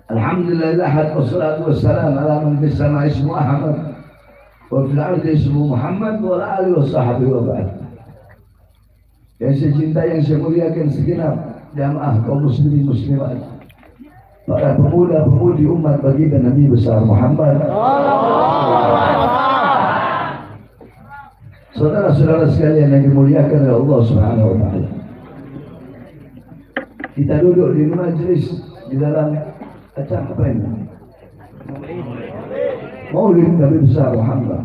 Alhamdulillah wassalatu wassalamu ala man fis sama'i ismu Ahmad wa fil ardi ismu Muhammad wa ala alihi wa sahbihi wa ba'd. Yang saya cintai, yang saya muliakan segenap jamaah kaum muslimin muslimat, para pemuda-pemudi umat baginda Nabi besar Muhammad. Saudara-saudara sekalian yang dimuliakan oleh Allah Subhanahu wa taala. Kita duduk di majelis di dalam acara apa ini? Maulid Nabi besar Muhammad.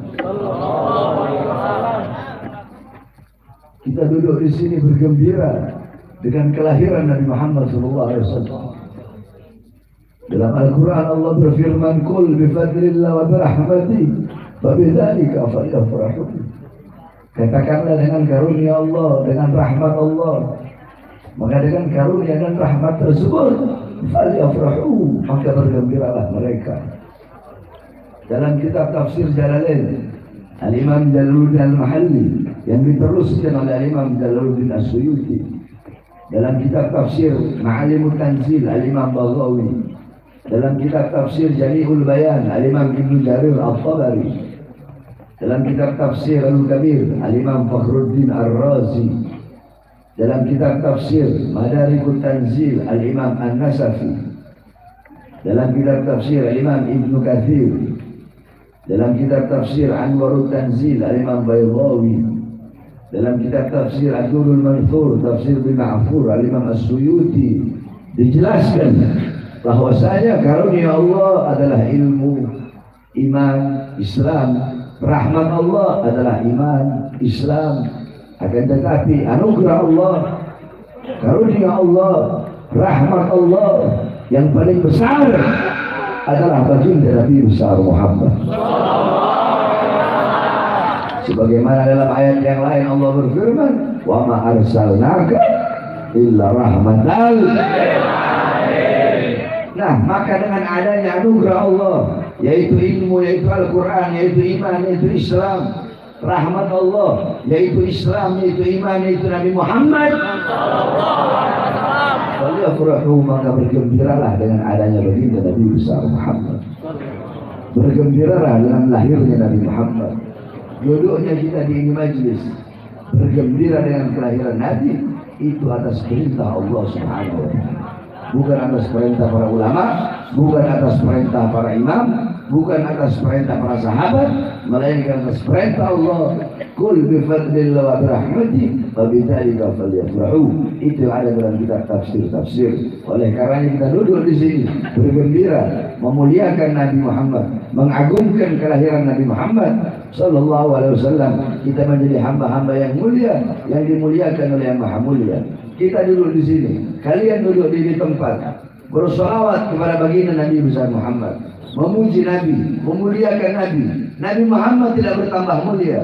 Kita duduk di sini bergembira dengan kelahiran Nabi Muhammad SAW. Dalam Al-Quran Allah berfirman, "Qul bi fadlillah wa bi rahmatihi fa bidzalika falyafrahu." Katakanlah dengan karunia Allah, dengan rahmat Allah, maka dengan karunia dan rahmat tersebut falyafrahu, maka bergembiralah mereka. Dalam kitab tafsir Jalalain, Al-Imam Jalaluddin Al-Mahalli yang diteruskan oleh Al-Imam Jalaluddin As-Suyuti, dalam kitab tafsir Ma'alimut Tanzil Al-Imam Baghawi, dalam kitab tafsir Jami'ul Bayan Al-Imam Ibnu Jarir Al-Tabari, dalam kitab tafsir Al-Kabir Al-Imam Fakhruddin Ar-Razi, dalam kitab tafsir Madarikut Tanzil Al-Imam An-Nasafi, dalam kitab tafsir Al-Imam Ibnu Katsir, dalam kitab tafsir Anwarut Tanzil Al-Imam Baydawi, dalam kitab tafsir Ad-Durrul Manthur Tafsir bin Ma'fur Al-Imam As-Suyuti, dijelaskan bahwasanya karunia Allah adalah ilmu, iman, Islam. Rahmat Allah adalah iman, Islam. Akan tetapi anugerah Allah, karunia Allah, rahmat Allah yang paling besar adalah baginda Nabi besar Muhammad. Sebagaimana dalam ayat yang lain Allah berfirman, "Wa ma arsalnaka illa rahmatan lil alamin." Nah, maka dengan adanya anugerah Allah, yaitu ilmu, yaitu Al-Quran, yaitu iman, yaitu Islam, rahmat Allah, yaitu Islam, yaitu iman, yaitu Nabi Muhammad Waliyafrahu, maka bergembiralah dengan adanya baginda Nabi besar Muhammad. Bergembiralah dengan lahirnya Nabi Muhammad. Duduknya kita di ini majlis bergembira dengan kelahiran Nabi, itu atas perintah Allah Subhanahu wa taala. Bukan atas perintah para ulama, bukan atas perintah para imam, bukan atas perintah para sahabat, melainkan atas perintah Allah. Qul bi fadlillah wa bi rahmatihi fa bidzalika falyafrahu. Itu ada dalam kitab tafsir. Oleh karenanya kita duduk di sini bergembira, memuliakan Nabi Muhammad, mengagungkan kelahiran Nabi Muhammad sallallahu alaihi wasallam. Kita menjadi hamba-hamba yang mulia, yang dimuliakan oleh Yang Maha Mulia. Kita duduk di sini, kalian duduk di tempat, bersolawat kepada baginda Nabi besar Muhammad, memuji Nabi, memuliakan Nabi. Nabi Muhammad tidak bertambah mulia,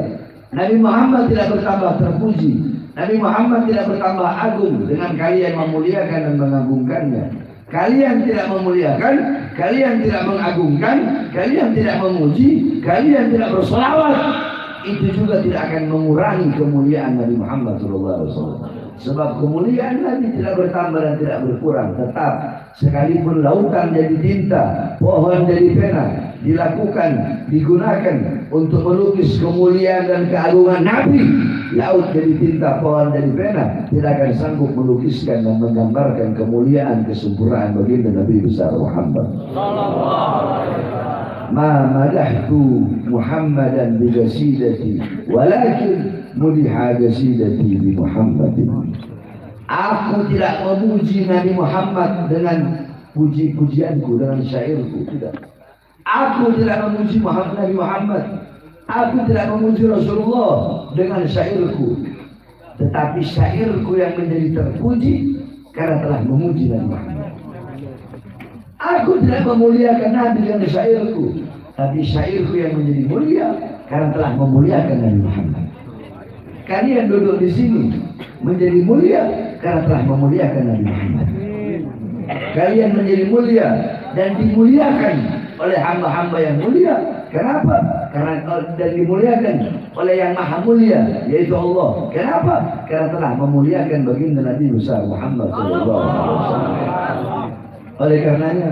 Nabi Muhammad tidak bertambah terpuji, Nabi Muhammad tidak bertambah agung dengan kalian memuliakan dan mengagungkannya. Kalian tidak memuliakan, kalian tidak mengagungkan, kalian tidak memuji, kalian tidak bersolawat, itu juga tidak akan mengurangi kemuliaan Nabi Muhammad SAW. Sebab kemuliaan Nabi tidak bertambah dan tidak berkurang, tetap. Sekalipun lautan jadi tinta, pohon jadi pena, dilakukan, digunakan untuk melukis kemuliaan dan keagungan Nabi, laut jadi tinta, pohon jadi pena, tidak akan sanggup melukiskan dan menggambarkan kemuliaan, kesempurnaan baginda Nabi besar Muhammad. Ma madahtu Muhammadan bi qasidati walakin mudiha qasidati bi Muhammadin. Aku tidak memuji Nabi Muhammad dengan puji-pujianku, dengan syairku, tidak. Aku tidak memuji Nabi Muhammad, aku tidak memuji Rasulullah dengan syairku, tetapi syairku yang menjadi terpuji karena telah memuji Nabi Muhammad. Aku tidak memuliakan Nabi dengan syairku, tapi syairku yang menjadi mulia karena telah memuliakan Nabi Muhammad. Kalian duduk di sini menjadi mulia karena telah memuliakan Nabi Muhammad. Kalian menjadi mulia dan dimuliakan oleh hamba-hamba yang mulia. Kenapa? dan dimuliakan oleh yang maha mulia, yaitu Allah. Kenapa? Karena telah memuliakan baginda Nabi besar Muhammad SAW. Oleh karenanya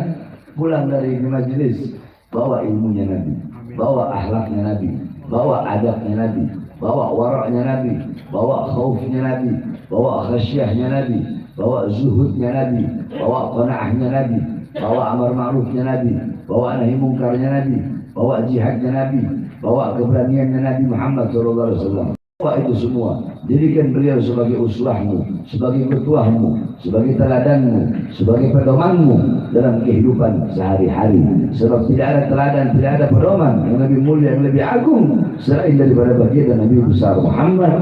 pulang dari majelis, bawa ilmunya Nabi, bawa akhlaknya Nabi, bawa adabnya Nabi, bawa waraknya Nabi, bawa khaufnya Nabi, bawa khasyahnya Nabi, bawa zuhudnya Nabi, bawa qanaahnya Nabi, bawa amar ma'rufnya Nabi, bawa nahi mungkarnya Nabi, bawa jihadnya Nabi, bawa keberaniannya Nabi Muhammad SAW. Bawa itu semua, jadikan beliau sebagai uswahmu, sebagai ketuamu, sebagai teladanmu, sebagai pedomanmu dalam kehidupan sehari-hari. Sebab tidak ada teladan, tidak ada pedoman yang lebih mulia, yang lebih agung selain daripada baginda Nabi besar Muhammad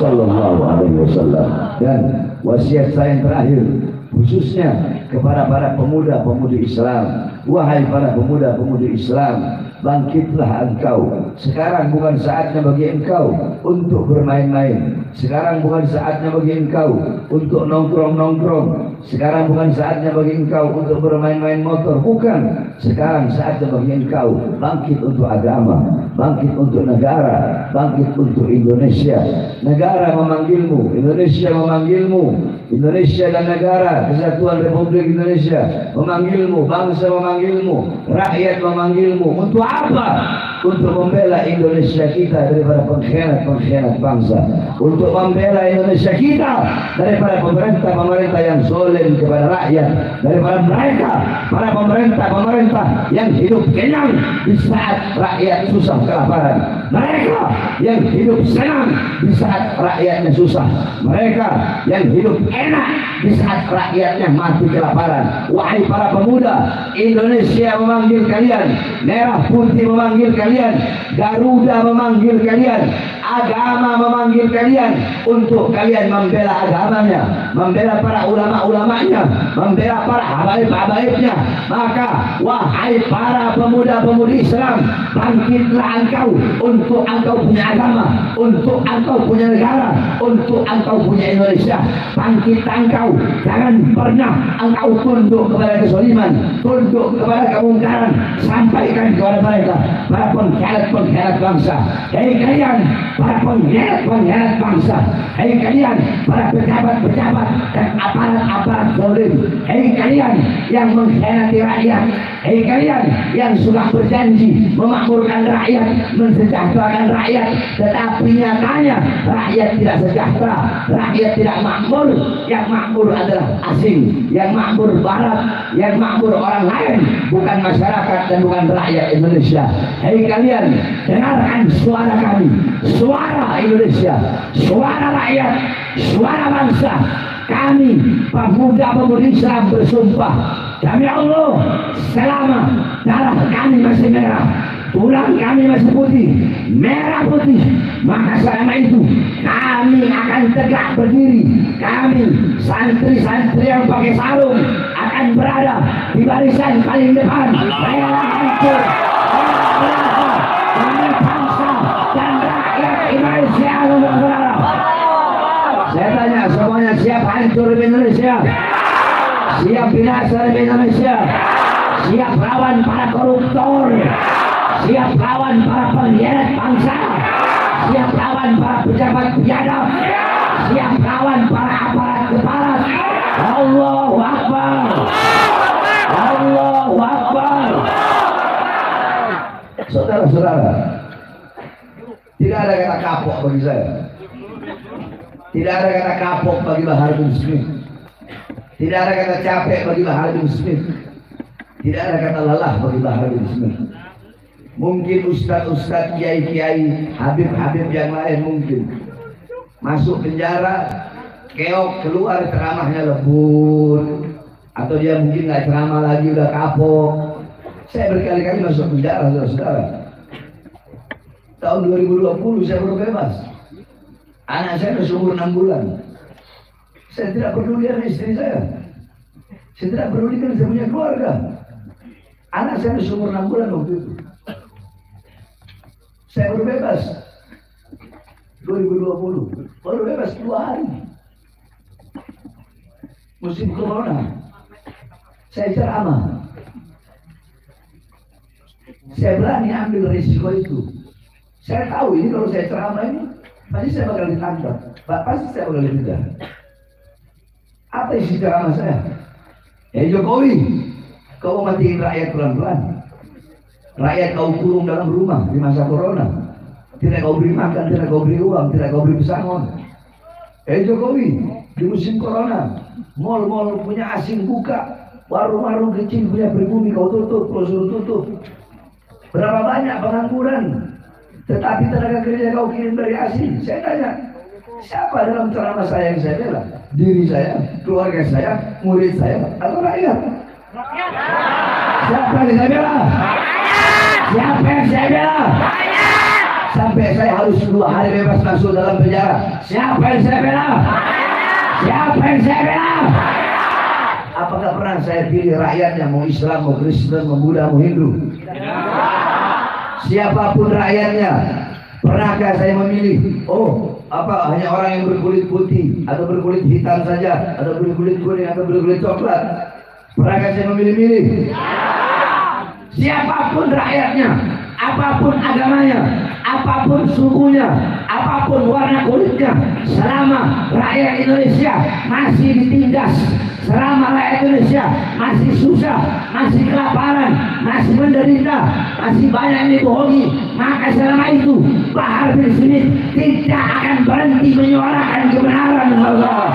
SAW. Dan wasiat saya yang terakhir, khususnya kepada para pemuda-pemudi Islam, wahai para pemuda-pemudi Islam, bangkitlah engkau. Sekarang bukan saatnya bagi engkau untuk bermain-main. Sekarang bukan saatnya bagi engkau untuk nongkrong-nongkrong. Sekarang bukan saatnya bagi engkau untuk bermain-main motor. Bukan. Sekarang saatnya bagi engkau bangkit untuk agama, bangkit untuk negara, bangkit untuk Indonesia. Negara memanggilmu, Indonesia memanggilmu, Indonesia dan negara Kesatuan Republik Indonesia memanggilmu, bangsa memanggilmu, rakyat memanggilmu. Untuk apa? Untuk membela Indonesia kita daripada pengkhianat-pengkhianat bangsa, untuk membela Indonesia kita daripada pemerintah-pemerintah yang zalim kepada rakyat, daripada mereka para pemerintah-pemerintah yang hidup kenyang di saat rakyat susah kelaparan, mereka yang hidup senang di saat rakyatnya susah, mereka yang hidup enak di saat rakyatnya mati kelaparan. Wahai para pemuda, Indonesia memanggil kalian, merah putih memanggil kalian, Garuda memanggil kalian, agama memanggil kalian untuk kalian membela agamanya, membela para ulama-ulamanya, membela para habaib-habaibnya. Maka wahai para pemuda-pemudi Islam, bangkitlah engkau untuk engkau punya agama, untuk engkau punya negara, untuk engkau punya Indonesia. Bangkit engkau, jangan pernah engkau tunduk kepada kezaliman, tunduk kepada kemungkaran. Sampaikan kepada mereka, para pengkhianat-pengkhianat bangsa, hei kalian para pengkhianat-pengkhianat bangsa, hei kalian para pejabat-pejabat dan aparat-aparat zalim, hei kalian yang mengkhianati rakyat, hei kalian yang sudah berjanji memakmurkan rakyat, mensejahterakan rakyat, tetapi nyatanya rakyat tidak sejahtera, rakyat tidak makmur. Yang makmur adalah asing, yang makmur barat, yang makmur orang lain, bukan masyarakat dan bukan rakyat Indonesia. Hei kalian, dengarkan suara kami, suara Indonesia, suara rakyat, suara bangsa. Kami pemuda-pemudi Islam bersumpah, demi Allah, selama darah kami masih merah, tulang kami masih putih, merah putih, maka selama itu kami akan tegak berdiri. Kami santri-santri yang pakai sarung akan berada di barisan paling depan, rela hancur demi bangsa dan rakyat Indonesia. Saya tanya semuanya, siap hancur di Indonesia? Siap binasa di Indonesia? Siap lawan para koruptor? Siap lawan para pengkhianat bangsa? Siap lawan para pejabat biadab? Siap lawan para aparat-aparat? Allahu Akbar! Allahu Akbar! Saudara-saudara, tidak ada kata kapok bagi saya. Tidak ada kata kapok bagi Bahar bin Smith. Tidak ada kata capek bagi Bahar bin Smith. Tidak ada kata lelah bagi Bahar bin Smith. Mungkin ustaz-ustaz, kiai-kiai, habib-habib yang lain mungkin masuk penjara, keok, keluar ceramahnya lembut, atau dia mungkin nggak ceramah lagi udah kapok. Saya berkali-kali masuk penjara, saudara-saudara. Tahun 2020 saya baru bebas. Anak saya sudah umur 6 bulan. Saya tidak peduli dengan istri saya. Saya tidak peduli dengan saya punya keluarga. Anak saya sudah umur 6 bulan waktu itu. Saya baru bebas 2020. Baru bebas 2 hari. Musim corona. Saya ceramah. Saya berani ambil risiko itu. Saya tahu ini kalau saya ceramah ini pasti saya bakal ditangkap, pasti saya bakal didenda. Apa isi ceramah saya? Jokowi, kau matiin rakyat pelan-pelan. Rakyat kau kurung dalam rumah di masa corona. Tidak kau beri makan, tidak kau beri uang, tidak kau beri pesangon. Jokowi, di musim corona, mal-mal punya asing buka, warung-warung kecil punya pribumi kau tutup, kau suruh tutup. Berapa banyak pengangguran, tetapi tenaga kerja kau kirim dari asing. Saya tanya, siapa dalam ceramah saya yang saya bela? Diri saya, keluarga saya, murid saya, atau rakyat? Siapa yang saya bela? Siapa yang saya bela? Sampai saya harus 2 hari bebas masuk dalam penjara. Siapa yang saya bela? Siapa yang saya bela? Apakah pernah saya pilih rakyatnya, mau Islam, mau Kristen, mau Buddha, mau Hindu? Siapapun rakyatnya, pernahkah saya memilih? Hanya orang yang berkulit putih atau berkulit hitam saja, atau berkulit kuning atau berkulit coklat? Pernahkah saya memilih-milih? Siapapun rakyatnya, apapun agamanya, apapun sukunya, apapun warna kulitnya, selama rakyat Indonesia masih ditindas, selama rakyat Indonesia masih susah, masih kelaparan, masih menderita, masih banyak yang dibohongi, maka selama itu Bahar bin Smith tidak akan berhenti menyuarakan kebenaran Allah.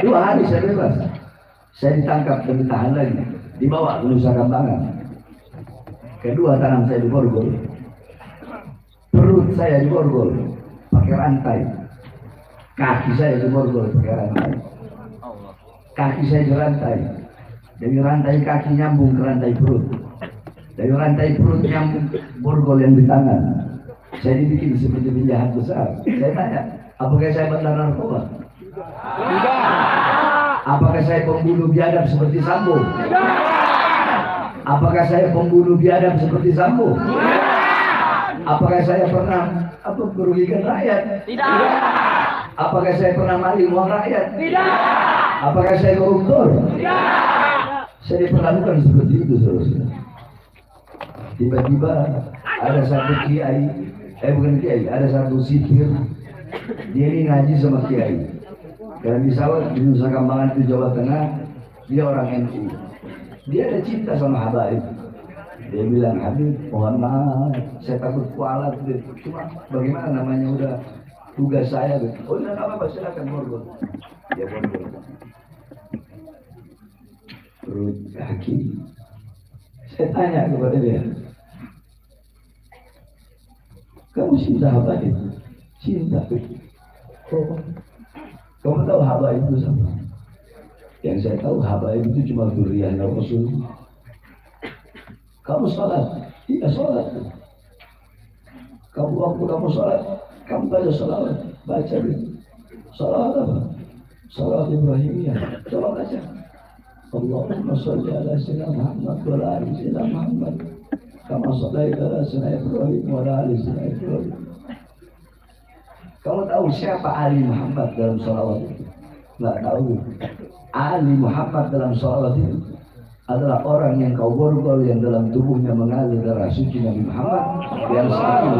2 hari saya bebas. Saya ditangkap dan ditahan lagi, dibawa ke Nusa Kambangan. Kedua, tangan saya diborgol, perut saya diborgol pakai rantai, kaki saya diborgol pakai rantai, kaki saya dirantai, dari rantai kaki nyambung ke rantai perut, dari rantai perut nyambung borgol yang di tangan. Saya dibikin seperti penjahat besar. Saya tanya, apakah saya bandar narkoba? Tidak. Apakah saya pembunuh biadab seperti Sambo? Apakah saya pembunuh biadab seperti Sambo? Apakah saya pernah merugikan rakyat? Tidak. Apakah saya pernah maling uang rakyat? Tidak. Apakah saya koruptor? Tidak. Saya diperlakukan seperti itu seterusnya. Tiba-tiba ada satu kiai, ada satu sipir, dia ini ngaji sama kiai. Karena di sawah di Nusa Kambangan itu Jawa Tengah, dia orang NU. Dia ada cinta sama Habaib. Dia bilang, Habib, mohon maaf, saya takut kualat. Cuma bagaimana namanya udah tugas saya. Oh udah apa-apa, silakan borgol. Dia borgol. Perut, kaki. Saya tanya kepada dia, kamu cinta Habaib? Cinta. Kamu tahu Habaib itu sama? Yang saya tahu Habaib itu cuma dzurriyyah Rasul. Kamu sholat? Iya sholat. Waktu kamu sholat, kamu baca sholawat. Baca gitu. Sholawat apa? Sholawat Ibrahimiyah. Coba baca. Allahumma sholli ala sayyidina Muhammad wa ala ali sayyidina Muhammad kama shallaita ala sayyidina Ibrahim wa ala ali sayyidina Ibrahim. Kamu tahu siapa Ali Muhammad dalam sholawat itu? Nggak tahu. Ali Muhammad dalam sholawat itu adalah orang yang kau borgol, yang dalam tubuhnya mengalir darah suci Nabi Muhammad yang satu.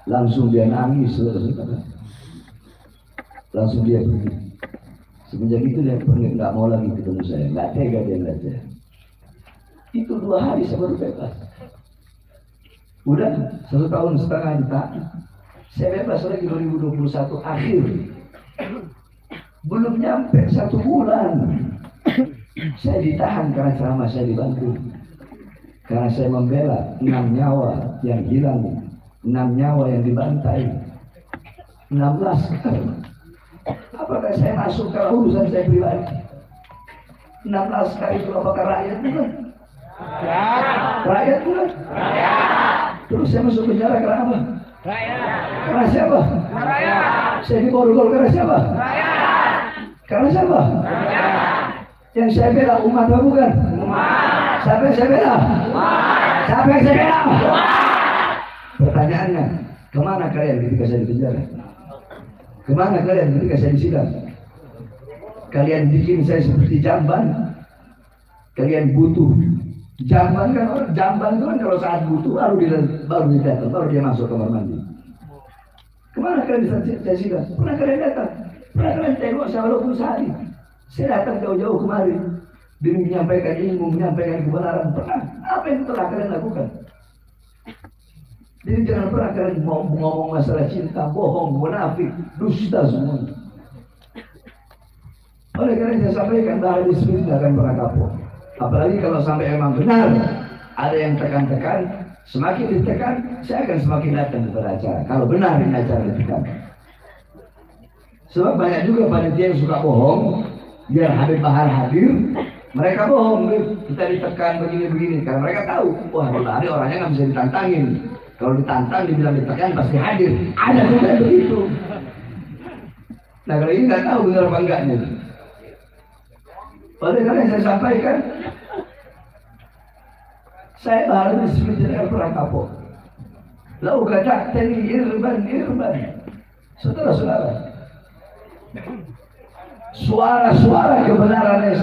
Langsung dia nangis, langsung dia pergi. Semenjak itu dia pergi, nggak mau lagi ketemu saya, nggak tega dia ngeliat saya. Itu 2 hari saya baru bebas. Udah 1,5 tahun ditahan. Saya bebas lagi 2021 akhir. Belum nyampe 1 bulan. Saya ditahan karena ceramah saya dibantu. Karena saya membela 6 nyawa yang hilang, 6 nyawa yang dibantai, 16 kali. Apakah saya masuk ke urusan saya pribadi? 16 kali itu apakah rakyat bukan? Rakyat bukan? Terus saya masuk penjara karena apa? Karena siapa? Saya diborgol karena siapa? Karena siapa? Yang saya bela umat apa bukan? Siapa yang saya bela? Siapa yang saya bela? Pertanyaannya, kemana kalian ketika saya di penjara? Kemana kalian ketika saya disidang? Kalian bikin saya seperti jamban. Kalian butuh. Jamban kan orang, jamban itu kan kalau saat butuh baru dia datang, baru dia masuk kamar mandi. Kemana kalian saya sidak? Pernah kalian datang? Pernah kalian tengok saya walaupun sehari? Saya datang jauh-jauh kemari demi menyampaikan ilmu, menyampaikan kebenaran. Pernah? Apa yang telah kalian lakukan? Jadi jangan pernah kalian mau ngomong masalah cinta, bohong, munafik, dusta semua. Oleh karena saya sampaikan bahwa disiplin tidak akan pernah kapok. Apalagi kalau sampai memang benar ada yang tekan-tekan, semakin ditekan, saya akan semakin datang kepada acara. Kalau benar ini acara ditekan. Sebab banyak juga panitia yang suka bohong, biar Habib Bahar hadir, mereka bohong, kita ditekan begini-begini, karena mereka tahu, wah hari orangnya nggak bisa ditantangin. Kalau ditantang, dibilang ditekan pasti hadir. Ada juga begitu. Nah kalau ini nggak tahu benar apa enggaknya. Oleh karena saya sampaikan, saya harus menjadi perang kapok. Lau kata tadi irban. Saudara-saudara, suara-suara kebenaran yang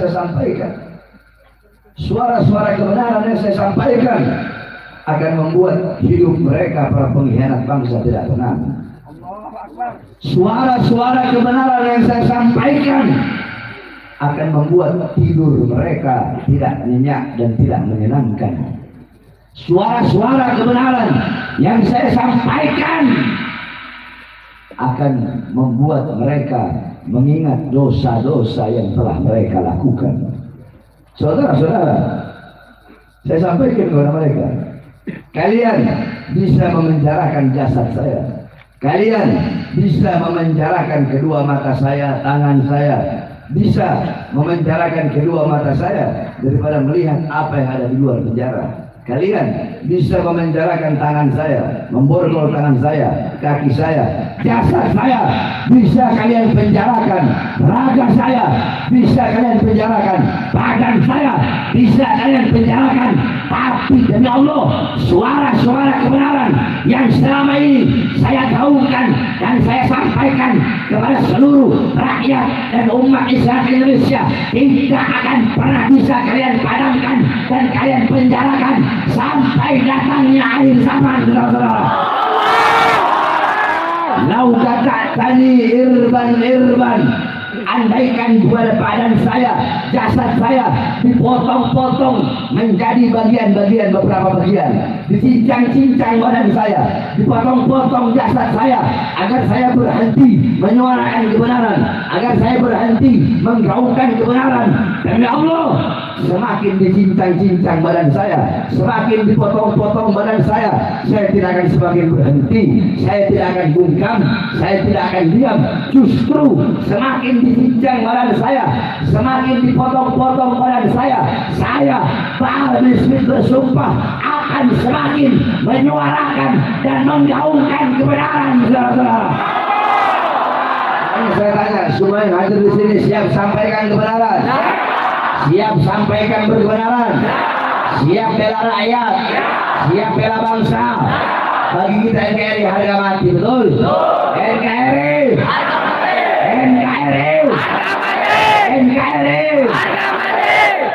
saya sampaikan, akan membuat hidup mereka para pengkhianat bangsa tidak tenang. Suara-suara kebenaran yang saya sampaikan akan membuat tidur mereka tidak nyenyak dan tidak menyenangkan. Suara-suara kebenaran yang saya sampaikan akan membuat mereka mengingat dosa-dosa yang telah mereka lakukan. Saudara-saudara, saya sampaikan kepada mereka, kalian bisa memenjarakan jasad saya, kalian bisa memenjarakan kedua mata saya, tangan saya, bisa memenjarakan kedua mata saya daripada melihat apa yang ada di luar penjara. Kalian bisa memenjarakan tangan saya, memborgol tangan saya, kaki saya, jasad saya, bisa kalian penjarakan raga saya, bisa kalian penjarakan badan saya, bisa kalian penjarakan. Tapi demi Allah, suara-suara kebenaran yang selama ini saya gaungkan dan saya sampaikan kepada seluruh rakyat dan umat Islam Indonesia tidak akan pernah bisa kalian padamkan dan kalian penjarakan sampai datangnya akhir zaman, saudara-saudara. Lau kata tani irban, andaikan kepada badan saya, jasad saya dipotong-potong menjadi bagian-bagian, beberapa bagian, dicincang-cincang badan saya, dipotong-potong jasad saya, agar saya berhenti menyuarakan kebenaran, agar saya berhenti menggaungkan kebenaran. Demi Allah, semakin dicincang-cincang badan saya, semakin dipotong-potong badan saya tidak akan semakin berhenti, saya tidak akan bungkam, saya tidak akan diam. Justru semakin dicincang badan saya, semakin dipotong-potong badan saya Bahar bin Smith bersumpah akan semakin menyuarakan dan menggaungkan kebenaran, saudara-saudara. Saya tanya, semua yang hadir di sini siap sampaikan kebenaran? Siap sampaikan berkebenaran? Siap bela rakyat? Siap bela bangsa? Bagi kita NKRI harga mati, betul? NKRI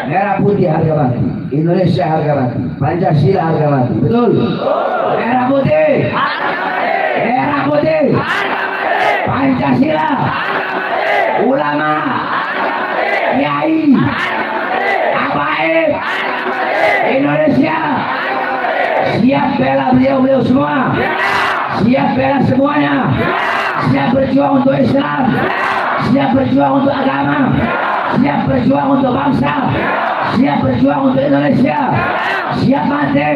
merah putih harga mati, Indonesia harga mati, Pancasila harga mati, betul? Merah putih, Pancasila, ulama, kiai, habaib, Indonesia siap bela beliau semua, siap bela semuanya, siap berjuang untuk Islam, siap berjuang untuk agama, siap berjuang untuk bangsa, siap berjuang untuk Indonesia, siap mati,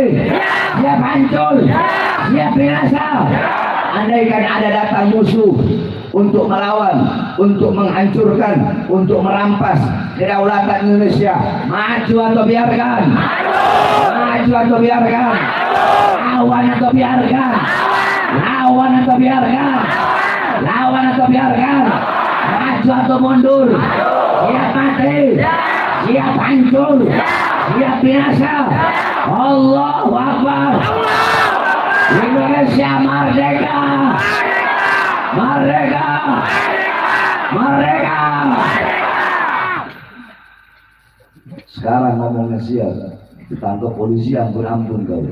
siap hancur, siap binasa. Andaikan ada datang musuh untuk melawan, untuk menghancurkan, untuk merampas kedaulatan Indonesia, maju atau biarkan, maju atau biarkan, lawan atau biarkan, lawan atau biarkan, lawan atau biarkan, maju atau mundur, siap mati, siap hancur, siap binasa. Allahu Akbar. Indonesia merdeka, merdeka, merdeka. Sekarang ngomongnya siap, ditangkap polisi ampun kau.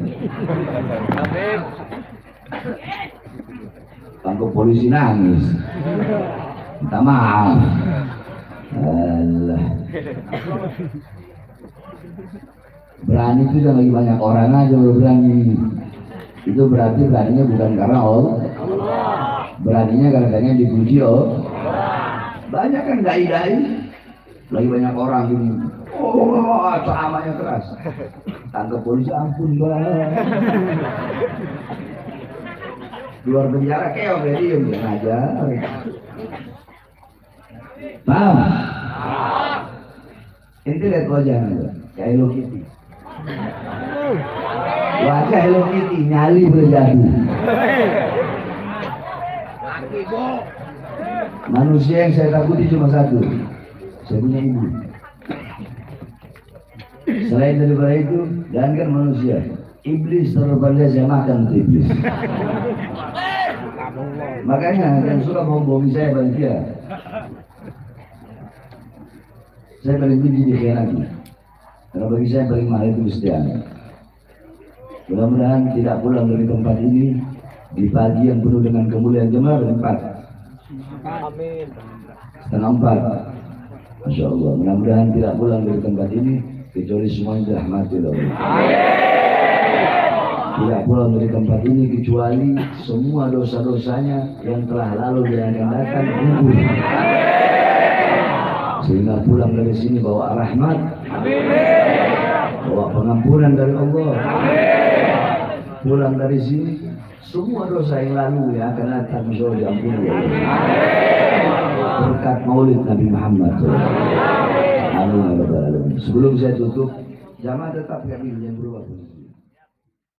Tangkap polisi nangis, minta maaf. Allah. Berani itu jangan lagi banyak orang aja baru berani. Itu berarti beraninya bukan karena Allah. Beraninya kadang-kadang dipuji Allah. Banyak kan dai-dai, lagi banyak orang gini. Oh, ceramahnya keras. Tangkap polisi ampun bang. Keluar penjara keok ya diem dia ngajar. Paham? Ini lihat wajahnya, kayak Hello Kitty. Wajah Hello Kitty nyali berjadi. Manusia yang saya takuti cuma satu, saya punya ibu. Selain daripada itu, jangankan manusia, iblis terlepas saya makan iblis. Makanya yang suka bohong-bohongi saya paling dia. Saya paling benci dikhianati. Karena bagi saya paling mahal itu kesetiaan. Mudah-mudahan tidak pulang dari tempat ini di pagi yang penuh dengan kemuliaan jemaah 4. Amin. Setengah 4. Masya Allah. Mudah-mudahan tidak pulang dari tempat ini kecuali semuanya dirahmati oleh Allah. Tidak pulang dari tempat ini kecuali semua dosa-dosanya yang telah lalu dan akan datang gugur. Sehingga pulang dari sini bawa rahmat, bawa pengampunan dari Allah. Pulang dari sini semua dosa yang lalu yang akan datang insya Allah diampuni. Berkat Maulid Nabi Muhammad. Amin. Sebelum saya tutup, jamaah tetap yang berubah.